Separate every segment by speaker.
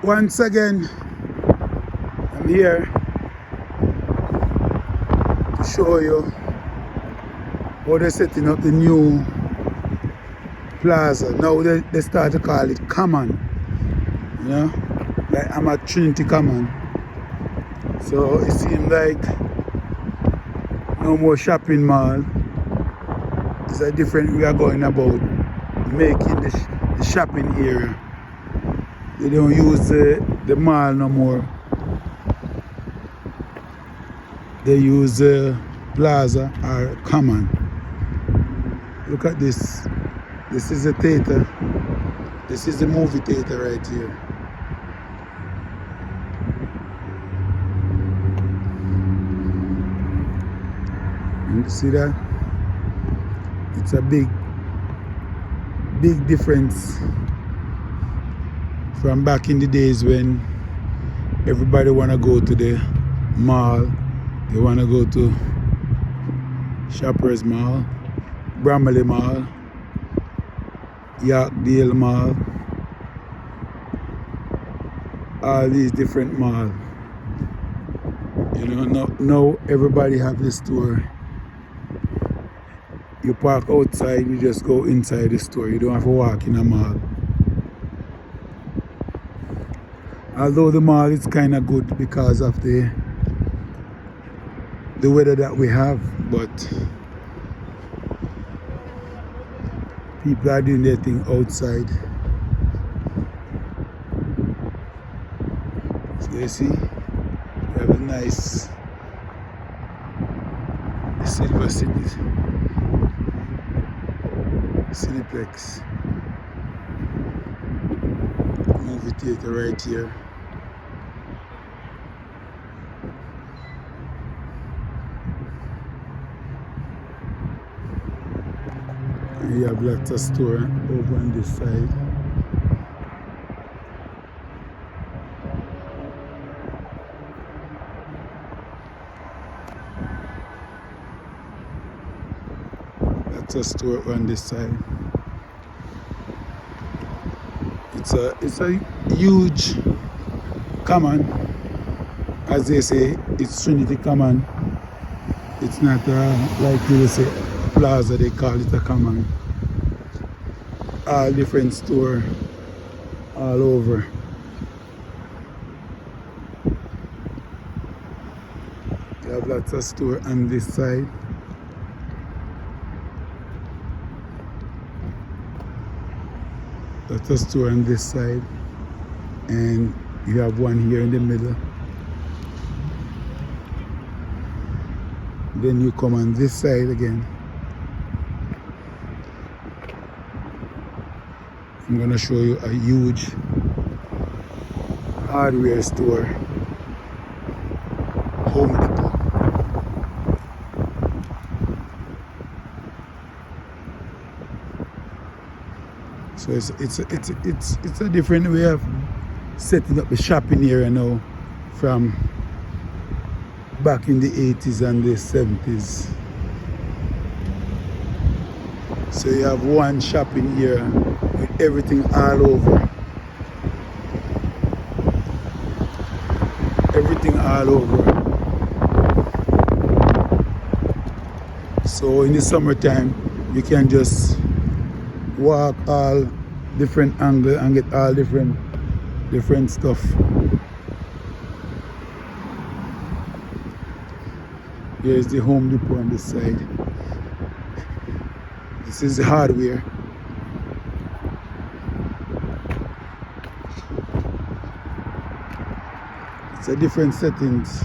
Speaker 1: Once again, I'm here to show you how they're setting up the new plaza. Now they start to call it Common, you know, like I'm at Trinity Common. So it seems like no more shopping mall. It's a different way of going about making the shopping area. They don't use the mall no more. They use plaza or common. Look at this. This is a theater. This is the movie theater right here. You see that? It's a big difference from back in the days when everybody wanna go to the mall. They wanna go to Shoppers Mall, Bramley Mall, Yorkdale Mall, all these different malls. You know, now everybody have the store. You park outside, you just go inside the store. You don't have to walk in a mall. Although the mall is kind of good because of the weather that we have, but people are doing their thing outside. So you see, we have a nice Silver City Cineplex movie theater right here. And you have lots of store over on this side. Lots of store on this side. It's a huge common, as they say. It's Trinity Common. It's not like you say plaza. They call it a common. All different store all over. You have lots of store on this side. Lots of store on this side, and you have one here in the middle. Then you come on this side again. I'm gonna show you a huge hardware store, Home Depot. So it's a different way of setting up the shopping area now from back in the 80s and the 70s. So you have one shopping area with everything all over. Everything all over. So in the summertime, you can just walk all different angles and get all different stuff. Here's the Home Depot on this side. This is the hardware. It's a different settings.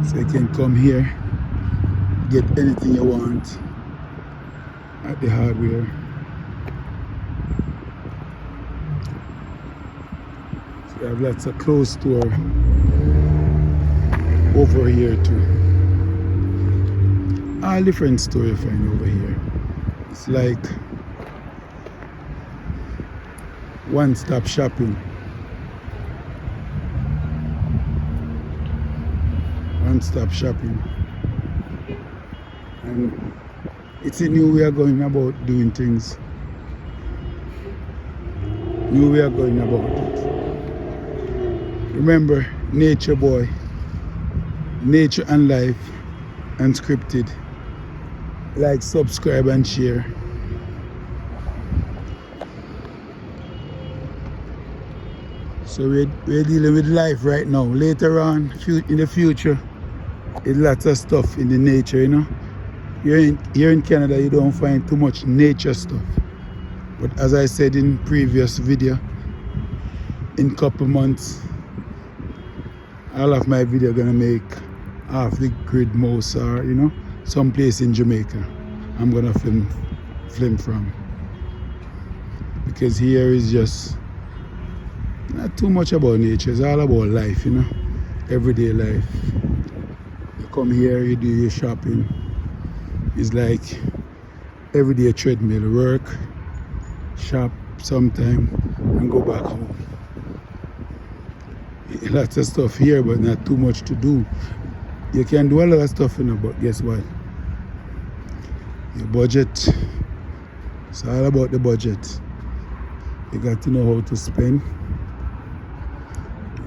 Speaker 1: So you can come here, get anything you want at the hardware. So you have lots of clothes store over here too. All different store you find over here. It's like one-stop shopping. One-stop shopping. And It's a new way of going about doing things. New way of going about it. Remember, nature boy. Nature and life. Unscripted. Like, subscribe and share. So we're dealing with life right now. Later on, in the future, there's lots of stuff in the nature, you know. Here in Canada, you don't find too much nature stuff. But as I said in previous video, in couple months, all of my video gonna make off the grid mouse or, you know, someplace in Jamaica. I'm gonna film from. Because here is just not too much about nature, it's all about life, you know, everyday life. You come here, you do your shopping. It's like everyday treadmill, work, shop sometime, and go back home. Lots of stuff here, but not too much to do. You can do a lot of stuff, you know, but guess what? Your budget, it's all about the budget. You got to know how to spend.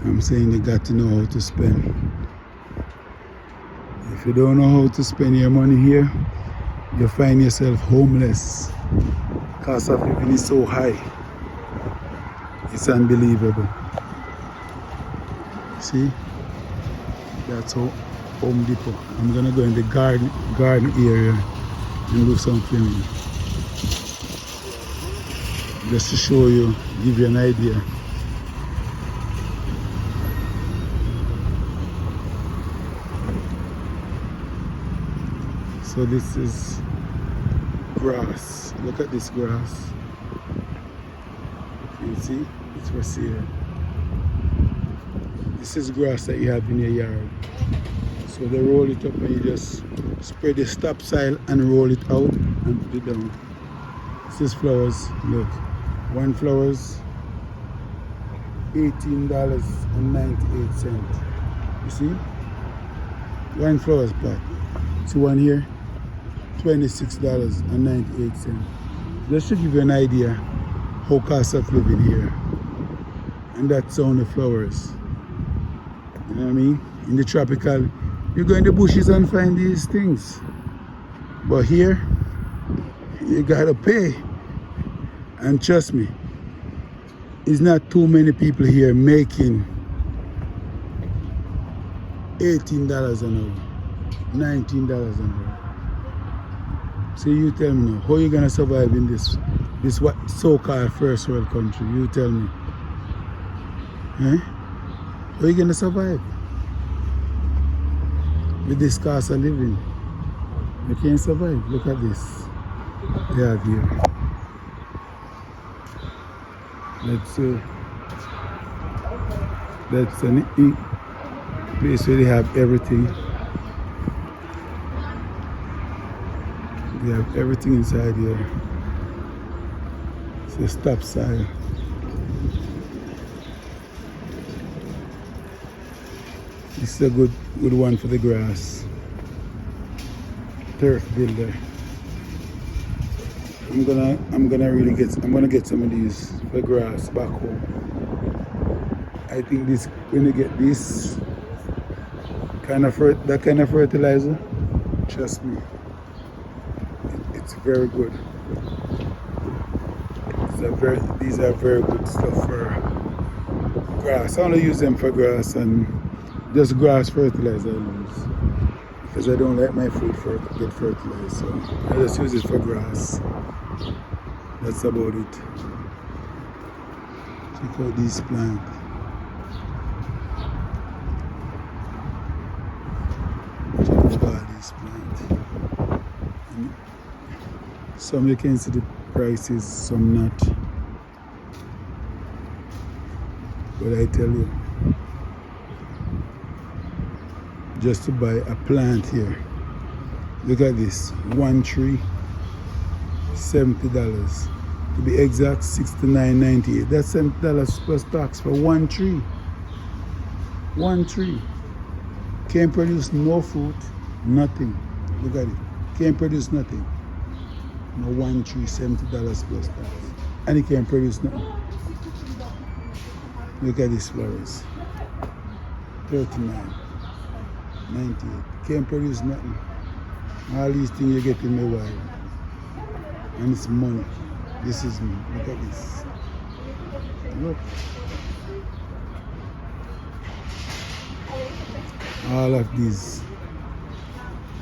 Speaker 1: I'm saying you got to know how to spend. If you don't know how to spend your money here, you find yourself homeless. Cost of living is so high. It's unbelievable. See? That's Home Depot. I'm gonna go in the garden area and do some filming. Just to show you, give you an idea. So this is grass. Look at this grass. You see? It's for sale. This is grass that you have in your yard. So they roll it up and you just spread the topsoil and roll it out and put it down. This is flowers. Look. One flowers, $18.98. You see? One flowers pot. See one here? $26.98. Just to give you an idea how cost of living here. And that's only flowers. You know what I mean? In the tropical, you go in the bushes and find these things. But here, you gotta pay. And trust me, it's not too many people here making $18 an hour, $19 an hour. So you tell me now, how are you gonna survive in this what so-called first world country? You tell me. Eh? How are you gonna survive with this cost of living? You can't survive. Look at this. They have here. That's an place where they have everything. They have everything inside here. It's a stop sign. This is a good one for the grass. Turf builder. I'm gonna get some of these for grass back home. I think when you get this that kind of fertilizer, trust me, it's very good. These are very good stuff for grass. I only use them for grass and just grass fertilizer I use. Because I don't like my food get fertilized, so I just use it for grass. That's about it. Check out these plants. Check out all these plants. And some you can see the prices, some not. But I tell you, just to buy a plant here, look at this, one tree, $70. To be exact, $69.98. That's $70 plus tax for one tree. One tree. Can't produce no fruit, nothing. Look at it. Can't produce nothing. No, one tree, $70 plus tax. And it can't produce nothing. Look at these flowers. 39, 98. Can't produce nothing. All these things you get in the wild. And it's money. This is me. Look at this. Look. All of these.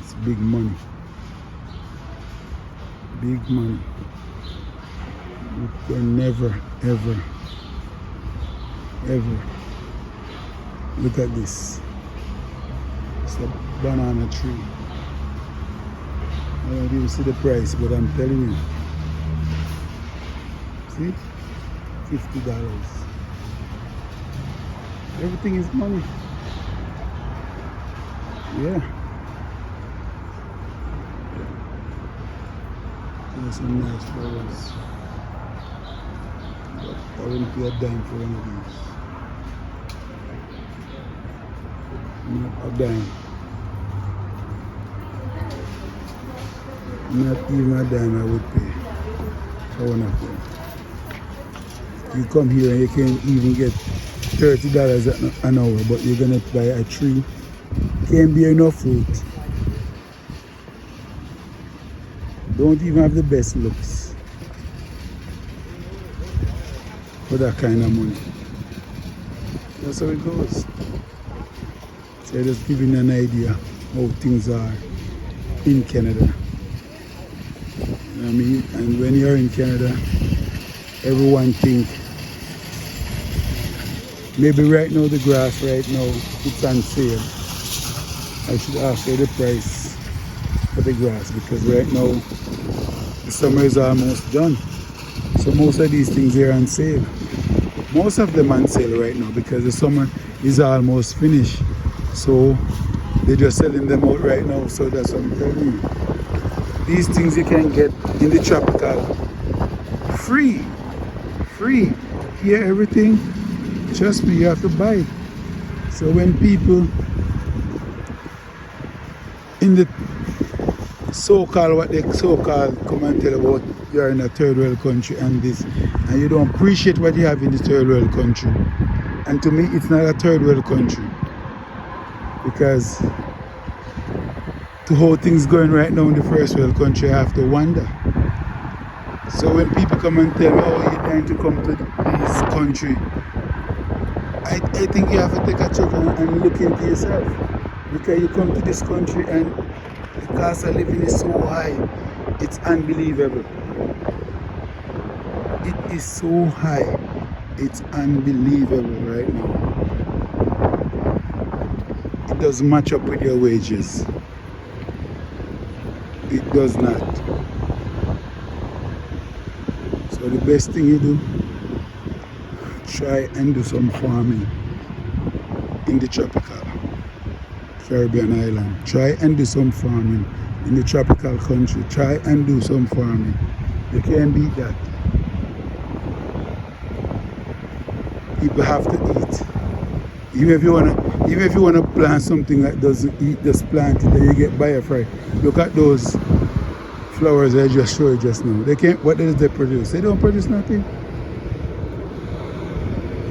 Speaker 1: It's big money. Big money. You can never, ever, ever. Look at this. It's a banana tree. I don't even see the price, but I'm telling you. See? $50. Everything is money. Yeah. There's some nice flowers. But I wouldn't pay a dime for one of these. Not a dime. Not even a dime I would pay for one of them. You come here and you can't even get $30 an hour, but you're gonna buy a tree. Can't bear enough fruit. Don't even have the best looks for that kind of money. That's how it goes. So just giving you an idea how things are in Canada. You know what I mean? And when you're in Canada, everyone think maybe right now the grass right now it's on sale. I should ask you the price for the grass because right now the summer is almost done. So most of these things are on sale. Most of them on sale right now because the summer is almost finished. So they're just selling them out right now. So that's what I'm telling you. These things you can get in the tropical free. Free. Here everything, trust me, you have to buy it. So when people in the so-called, what they so-called come and tell about you're in a third world country and this, and you don't appreciate what you have in the third world country. And to me, it's not a third world country. Because to how things going right now in the first world country, I have to wonder. So when people come and tell me, oh, you're trying to come to this country, I think you have to take a check and look into yourself. Because you come to this country and the cost of living is so high, it's unbelievable. It is so high, it's unbelievable right now. It doesn't match up with your wages. It does not. So the best thing you do, try and do some farming in the tropical Caribbean island. Try and do some farming in the tropical country. Try and do some farming. You can't beat that. People have to eat. Even if you wanna plant something that doesn't eat, just plant it and you get buyer for it. Look at those flowers I just showed you just now. They can't. What does they produce? They don't produce nothing.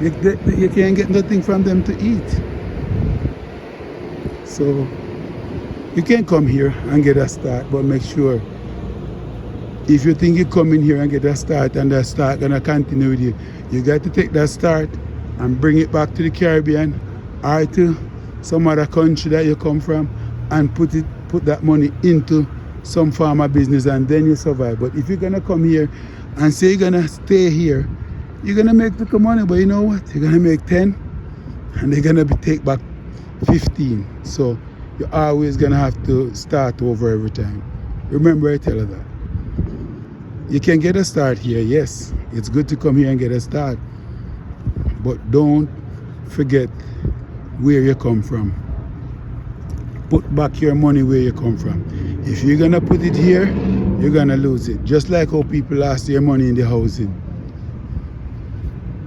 Speaker 1: You can't get nothing from them to eat. So you can come here and get a start, but make sure if you think you come in here and get a start and that start gonna continue with you, you got to take that start and bring it back to the Caribbean or to some other country that you come from and put that money into some form of business and then you survive. But if you're gonna come here and say you're gonna stay here, you're gonna make little money, but you know what? You're gonna make 10 and they're gonna take back 15. So you're always gonna have to start over every time. Remember I tell you that. You can get a start here, yes. It's good to come here and get a start. But don't forget where you come from. Put back your money where you come from. If you're gonna put it here, you're gonna lose it. Just like how people lost their money in the housing.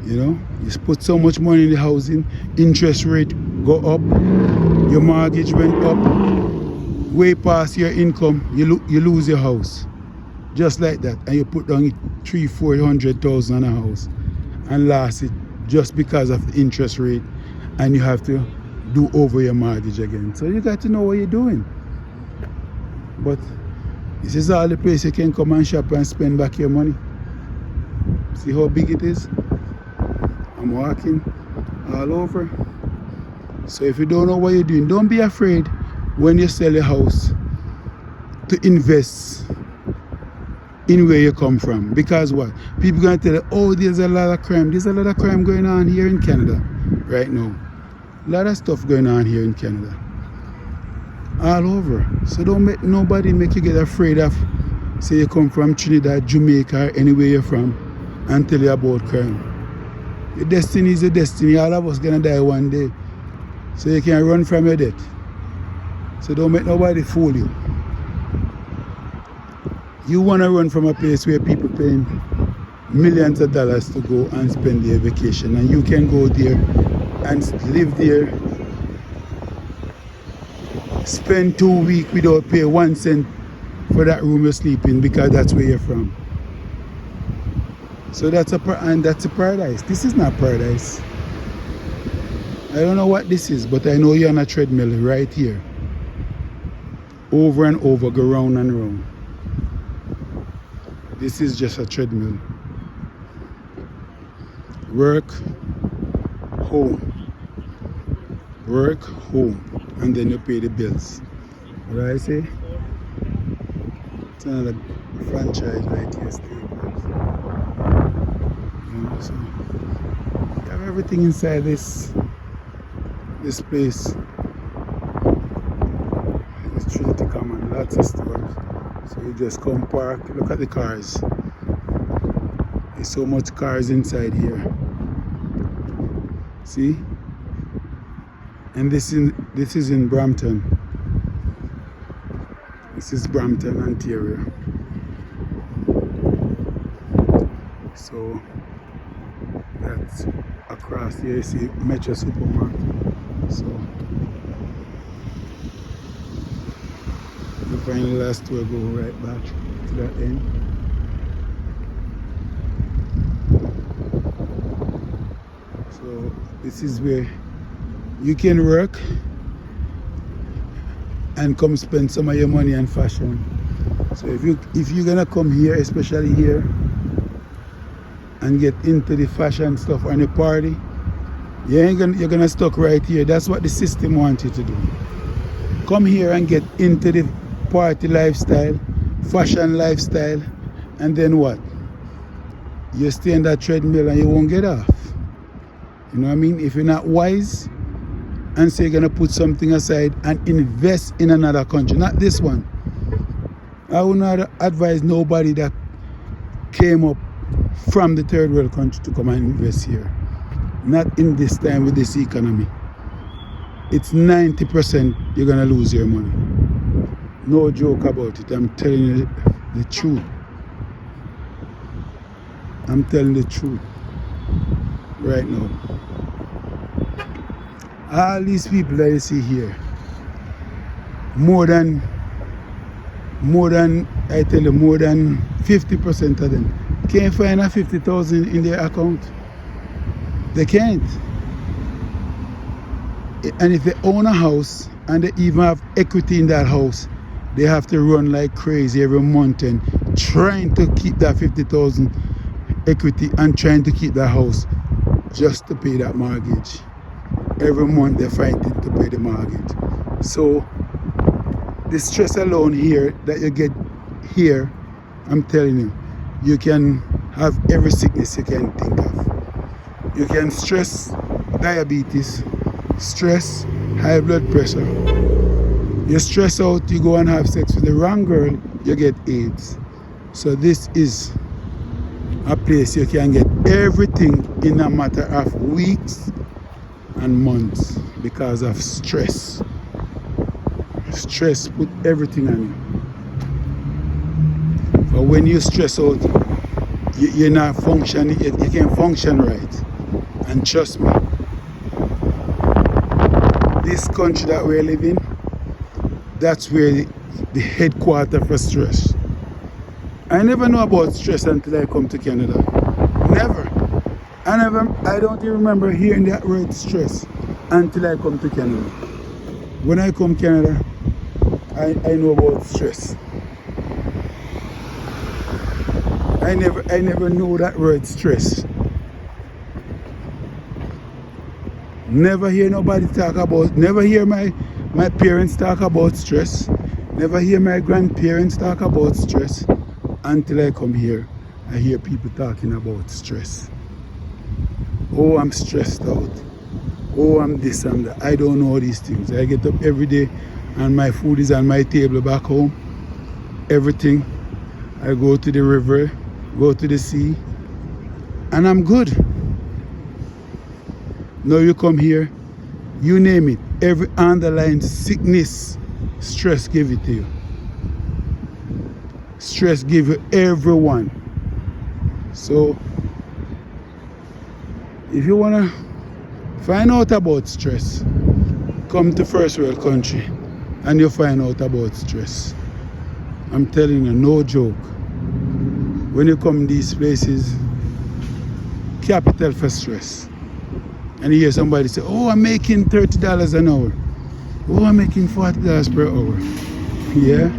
Speaker 1: You know, you put so much money in the housing, interest rate go up, your mortgage went up, way past your income, you lose your house. just like that, and you put down 300,000-400,000 on a house and lost it just because of the interest rate, and you have to do over your mortgage again. So you got to know what you're doing. But this is all the place you can come and shop and spend back your money. See how big it is? I'm walking all over. So if you don't know what you're doing, don't be afraid when you sell your house to invest in where you come from. Because what? People are going to tell you, oh, there's a lot of crime. There's a lot of crime going on here in Canada right now. A lot of stuff going on here in Canada. All over. So don't make nobody make you get afraid of, say you come from Trinidad, Jamaica, or anywhere you're from, and tell you about crime. Your destiny is your destiny. All of us gonna die one day. So you can't run from your death. So don't make nobody fool you. You wanna run from a place where people paying millions of dollars to go and spend their vacation, and you can go there and live there, spend 2 weeks without pay 1 cent for that room you sleep in, because that's where you're from. So that's a paradise. This is not paradise. I don't know what this is, but I know you're on a treadmill right here. Over and over, go round and round. This is just a treadmill. Work, home. Work, home. And then you pay the bills. What do I say? It's another franchise right here, Staples. You know, so you have everything inside this place. It's Trinity Common, lots of stores. So you just come park, look at the cars. There's so much cars inside here. See? And this is in Brampton. This is Brampton, Ontario. So that's across here. You see Metro Supermarket. So you find the last store, go right back to that end. So this is where you can work and come spend some of your money on fashion. So if you're gonna come here, especially here, and get into the fashion stuff and the party, you're gonna stuck right here. That's what the system wants you to do. Come here and get into the party lifestyle, fashion lifestyle, and then what? You stay in that treadmill and you won't get off. You know what I mean? If you're not wise and say you're gonna put something aside and invest in another country, not this one. I would not advise nobody that came up from the third world country to come and invest here. Not in this time with this economy. It's 90% you're gonna lose your money. No joke about it. I'm telling you the truth. I'm telling the truth right now. All these people that you see here, more than I tell you, more than 50% of them can't find a 50,000 in their account. They can't. And if they own a house and they even have equity in that house, they have to run like crazy every month and trying to keep that 50,000 equity and trying to keep that house just to pay that mortgage. Every month they're fighting to pay the mortgage. So the stress alone here that you get here, I'm telling you, you can have every sickness you can think of. You can stress diabetes, stress high blood pressure. You stress out, you go and have sex with the wrong girl, you get AIDS. So this is a place you can get everything in a matter of weeks and months because of stress. Stress put everything on you. But when you stress out, you're not functioning, you can't function right. And trust me, this country that we're living, that's where the headquarters for stress. I never know about stress until I come to Canada. Never. I don't even remember hearing that word stress until I come to Canada. When I come to Canada, I know about stress. I never knew that word stress. Never hear nobody talk about, never hear my parents talk about stress. Never hear my grandparents talk about stress. Until I come here, I hear people talking about stress. Oh, I'm stressed out. Oh, I'm this, I'm that. I don't know these things. I get up every day and my food is on my table back home. Everything. I go to the river, go to the sea, and I'm good. Now you come here, you name it, every underlying sickness, stress give it to you. Stress give you everyone. So, if you wanna find out about stress, come to first world country and you find out about stress. I'm telling you, no joke. When you come these places, capital for stress. And you hear somebody say, oh, I'm making $30 an hour. Oh, I'm making $40 per hour. Yeah,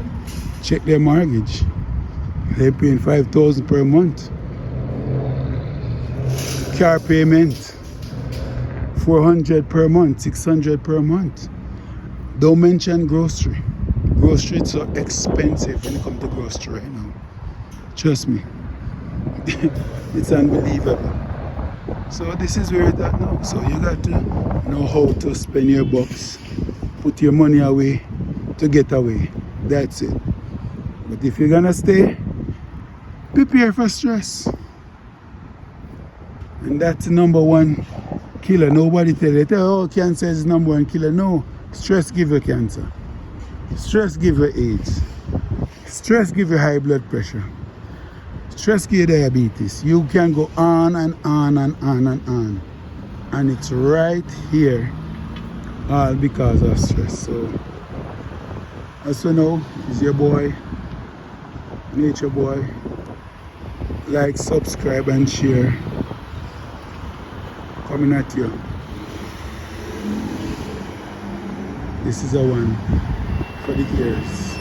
Speaker 1: check their mortgage. They're paying $5,000 per month. Car payment, $400 per month, $600 per month. Don't mention grocery. Grocery is so expensive when you come to grocery right now. Trust me. It's unbelievable. So this is where it's at now. So you got to know how to spend your bucks. Put your money away to get away. That's it. But if you're gonna stay, prepare for stress. And that's the number one killer. Nobody tell you, oh, cancer is the number one killer. No, stress give you cancer. Stress give you AIDS. Stress give you high blood pressure. Stress give you diabetes. You can go on and on and on and on. And it's right here, all because of stress. So, as you know, is your boy, Nature Boy. Like, subscribe, and share. Coming at you. This is a one for the ears.